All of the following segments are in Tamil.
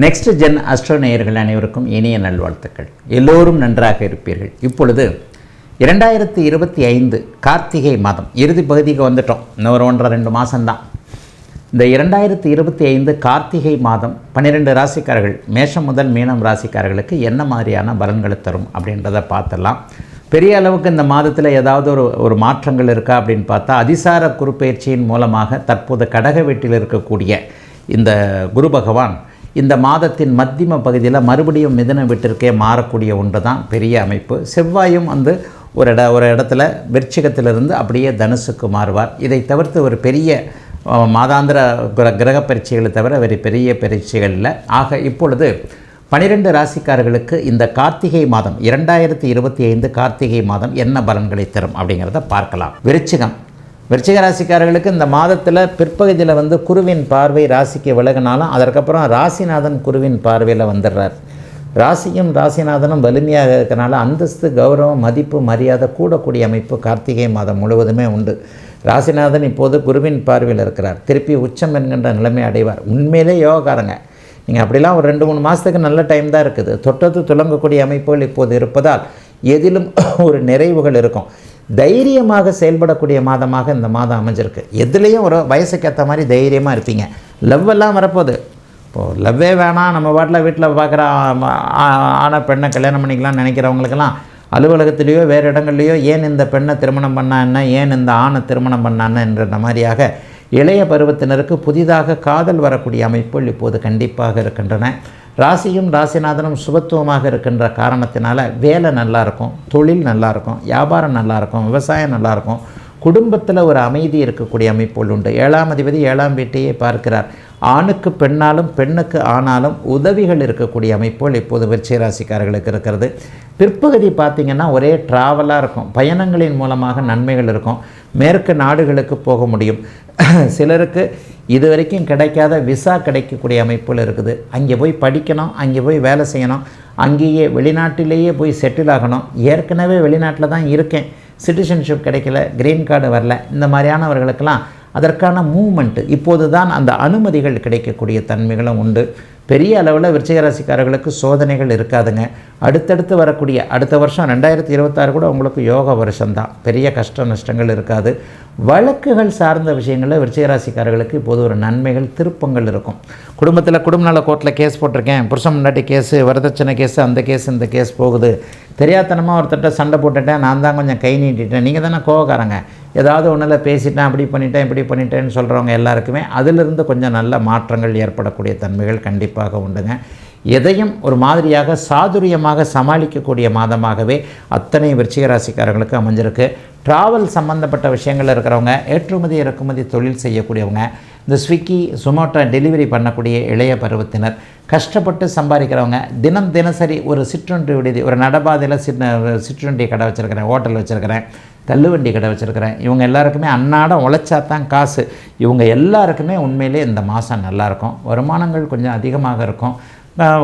நெக்ஸ்ட் ஜென் அஸ்ட்ரோ நேயர்கள் அனைவருக்கும் இனிய நல்வாழ்த்துக்கள். எல்லோரும் நன்றாக இருப்பீர்கள். இப்பொழுது 2025 கார்த்திகை மாதம் இறுதி பகுதிக்கு வந்துட்டோம். இன்னொரு 1.5-2 மாதம்தான். இந்த 2025 கார்த்திகை மாதம் 12 ராசிக்காரர்கள் மேஷம் முதல் மீனம் ராசிக்காரர்களுக்கு என்ன மாதிரியான பலன்களை தரும் அப்படின்றத பார்த்துடலாம். பெரிய அளவுக்கு இந்த மாதத்தில் ஏதாவது ஒரு மாற்றங்கள் இருக்கா அப்படின்னு பார்த்தா, அதிசார குருப்பெயர்ச்சியின் மூலமாக தற்போது கடக வீட்டில் இருக்கக்கூடிய இந்த குரு பகவான் இந்த மாதத்தின் மத்தியம பகுதியில் மறுபடியும் மிதுன வீட்டிற்கே மாறக்கூடிய ஒன்று தான் பெரிய அமைப்பு. செவ்வாயும் ஒரு இடத்துல விருச்சிகத்திலிருந்து அப்படியே தனுசுக்கு மாறுவார். இதை தவிர்த்து ஒரு பெரிய மாதாந்திர கிரக பரீட்சைகளை தவிர வேறு பெரிய பரீட்சைகள் இல்லை. ஆக இப்பொழுது 12 ராசிக்காரர்களுக்கு இந்த கார்த்திகை மாதம் 2025 கார்த்திகை மாதம் என்ன பலன்களை தரும் அப்படிங்கிறத பார்க்கலாம். விருச்சிக ராசிக்காரர்களுக்கு இந்த மாதத்தில் பிற்பகுதியில் குருவின் பார்வை ராசிக்கு விலகினாலும் அதற்கப்புறம் ராசிநாதன் குருவின் பார்வையில் வந்துடுறார். ராசியும் ராசிநாதனும் வலிமையாக இருக்கிறனால அந்தஸ்து, கௌரவம், மதிப்பு, மரியாதை கூடக்கூடிய அமைப்பு கார்த்திகை மாதம் முழுவதுமே உண்டு. ராசிநாதன் இப்போது குருவின் பார்வையில் இருக்கிறார். திருப்பி உச்சம் என்கின்ற நிலைமை அடைவார். உண்மையிலே யோகக்காரங்க. நீங்கள் அப்படிலாம் ஒரு 2-3 மாதத்துக்கு நல்ல டைம் தான் இருக்குது. தொட்டது துலங்கக்கூடிய அமைப்புகள் இப்போது இருப்பதால் எதிலும் ஒரு நிறைவுகள் இருக்கும். தைரியமாக செயல்படக்கூடிய மாதமாக இந்த மாதம் அமைஞ்சிருக்கு. எதுலேயும் ஒரு வயசுக்கு ஏற்ற மாதிரி தைரியமாக இருப்பீங்க. லவ் எல்லாம் வரப்போகுது. இப்போது லவ்வே வேணாம், நம்ம வீட்டில் பார்க்குற ஆணை பெண்ணை கல்யாணம் பண்ணிக்கலாம்னு நினைக்கிறவங்களுக்கெல்லாம் அலுவலகத்திலேயோ வேறு இடங்கள்லையோ ஏன் இந்த பெண்ணை திருமணம் பண்ணா என்ன, ஏன் இந்த ஆணை திருமணம் பண்ணான்னு என்ற மாதிரியாக இளைய பருவத்தினருக்கு புதிதாக காதல் வரக்கூடிய அமைப்புகள் இப்போது கண்டிப்பாக இருக்கின்றன. ராசியும் ராசிநாதனும் சுபத்துவமாக இருக்கின்ற காரணத்தினால வேலை நல்லாயிருக்கும், தொழில் நல்லாயிருக்கும், வியாபாரம் நல்லாயிருக்கும், விவசாயம் நல்லாயிருக்கும், குடும்பத்தில் ஒரு அமைதி இருக்கக்கூடிய அமைப்புகள் உண்டு. 7ஆம் அதிபதி 7ஆம் வீட்டையே பார்க்கிறார். ஆணுக்கு பெண்ணாலும் பெண்ணுக்கு ஆனாலும் உதவிகள் இருக்கக்கூடிய அமைப்புகள் இப்போது விருச்சிக ராசிக்காரர்களுக்கு இருக்கிறது. பிற்பகுதி பார்த்திங்கன்னா ஒரே ட்ராவலாக இருக்கும். பயணங்களின் மூலமாக நன்மைகள் இருக்கும். மேற்கு நாடுகளுக்கு போக முடியும். சிலருக்கு இது வரைக்கும் கிடைக்காத விசா கிடைக்கக்கூடிய அமைப்புகள் இருக்குது. அங்கே போய் படிக்கணும், அங்கே போய் வேலை செய்யணும், அங்கேயே வெளிநாட்டிலேயே போய் செட்டில் ஆகணும். ஏற்கனவே வெளிநாட்டில் தான் இருக்கேன், சிட்டிசன்ஷிப் கிடைக்கல, க்ரீன் கார்டு வரல, இந்த மாதிரியானவர்களுக்கெல்லாம் அதற்கான மூமெண்ட்டு இப்போது தான் அந்த அனுமதிகள் கிடைக்கக்கூடிய தன்மைகளும் உண்டு. பெரிய அளவில் விருச்சிக ராசிக்காரர்களுக்கு சோதனைகள் இருக்காதுங்க. அடுத்தடுத்து வரக்கூடிய அடுத்த வருஷம் 2026 கூட உங்களுக்கு யோக வருஷம்தான். பெரிய கஷ்ட நஷ்டங்கள் இருக்காது. வழக்குகள் சார்ந்த விஷயங்களில் விருச்சிக ராசிக்காரர்களுக்கு இப்போது ஒரு நன்மைகள், திருப்பங்கள் இருக்கும். குடும்பத்தில் குடும்ப நல கோர்ட்டில் கேஸ் போட்டிருக்கேன், புருஷன் முன்னாடி கேஸு, வரதட்சணை கேஸு, அந்த கேஸ் இந்த கேஸ் போகுது, தெரியாதனமாக ஒருத்தட்ட சண்டை போட்டுட்டேன், நான் தான் கொஞ்சம் கை நீட்டிட்டேன், நீங்கள் தானே கோவக்காரங்க, ஏதாவது ஒன்றில் பேசிட்டேன், அப்படி பண்ணிட்டேன் இப்படி பண்ணிட்டேன்னு சொல்கிறவங்க எல்லாருக்குமே அதிலிருந்து கொஞ்சம் நல்ல மாற்றங்கள் ஏற்படக்கூடிய தன்மைகள் கண்டிப்பாக உண்டுங்க. எதையும் ஒரு மாதிரியாக சாதுரியமாக சமாளிக்கக்கூடிய மாதமாகவே அத்தனை விருச்சிக ராசிக்காரர்களுக்கு அமைஞ்சிருக்கு. ட்ராவல் சம்மந்தப்பட்ட விஷயங்கள் இருக்கிறவங்க, ஏற்றுமதி இறக்குமதி தொழில் செய்யக்கூடியவங்க, இந்த ஸ்விக்கி சொமேட்டோ டெலிவரி பண்ணக்கூடிய இளைய பருவத்தினர், கஷ்டப்பட்டு சம்பாதிக்கிறவங்க, தினசரி ஒரு சிற்றுண்டி விடுதி, ஒரு நடபாதையில் சிற்றுண்டி கடை வச்சுருக்கிறேன், ஹோட்டல் வச்சுருக்கிறேன், தள்ளுவண்டி கடை வச்சுருக்கிறேன், இவங்க எல்லாருக்குமே அன்னாடம் உழைச்சாத்தான் காசு. இவங்க எல்லாருக்குமே உண்மையிலே இந்த மாதம் நல்லாயிருக்கும். வருமானங்கள் கொஞ்சம் அதிகமாக இருக்கும்.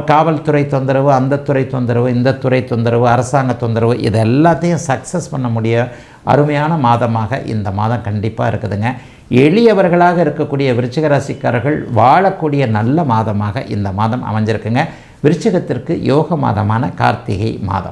காவல்துறை தொந்தரவு, அந்த துறை தொந்தரவு, இந்த துறை தொந்தரவு, அரசாங்க தொந்தரவு, இது எல்லாத்தையும் சக்ஸஸ் பண்ண முடிய அருமையான மாதமாக இந்த மாதம் கண்டிப்பாக இருக்குதுங்க. எளியவர்களாக இருக்கக்கூடிய விருச்சிக ராசிக்காரர்கள் வாழக்கூடிய நல்ல மாதமாக இந்த மாதம் அமைஞ்சிருக்குங்க. விருச்சிகத்திற்கு யோக மாதமான கார்த்திகை மாதம்.